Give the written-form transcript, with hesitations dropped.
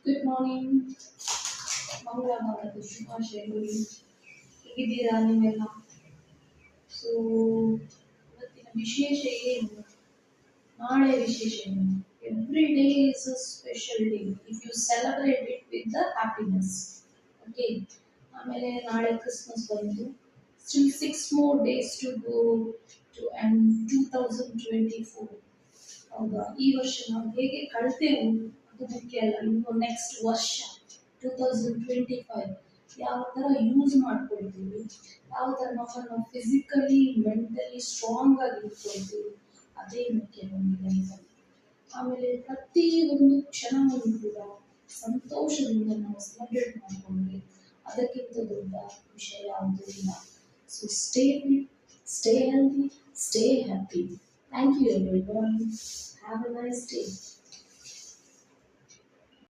Good morning. ಮಂಗಳ ವಾರದ ಶುಭಾಶಯಗಳು. ಹೇಗಿದ್ದೀರಾ ನೀವೆಲ್ಲ? ಸೊ ಇವತ್ತಿನ ವಿಶೇಷ ಏನು? ನಾಳೆ ವಿಶೇಷ ಏನು? Every day is a special day if you celebrate it with the happiness. Okay. ಆಮೇಲೆ ನಾಳೆ ಕ್ರಿಸ್ಮಸ್ ಬಂತು. Still 6 more days to go to end 2024. ಹೌದಾ, ಈ ವರ್ಷ ನಾವು ಹೇಗೆ ಕಳ್ತೇವೆ ಅದು ಮುಖ್ಯ ಅಲ್ಲ, ಇನ್ನು ನೆಕ್ಸ್ಟ್ ವರ್ಷ 2025 ಯಾವ ಥರ ಯೂಸ್ ಮಾಡ್ಕೊಳ್ತೀವಿ, ಯಾವ ಥರ ನಾವು ಫಿಸಿಕಲಿ ಮೆಂಟಲಿ ಸ್ಟ್ರಾಂಗ್ ಆಗಿ ಇಟ್ಕೊಳ್ತೀವಿ, ಅದೇ ಮುಖ್ಯ ನಮ್ಮ ಲೈಫಲ್ಲಿ. ಆಮೇಲೆ ಪ್ರತಿ ಒಂದು ಕ್ಷಣವನ್ನು ಕೂಡ ಸಂತೋಷದಿಂದ ನಾವು ಸೆಲೆಬ್ರೇಟ್ ಮಾಡಿಕೊಂಡ್ರೆ ಅದಕ್ಕಿಂತ ದೊಡ್ಡ ವಿಷಯ ಯಾವುದೂ ಇಲ್ಲ. So stay fit, stay healthy, stay happy. Thank you everyone. Have a nice day.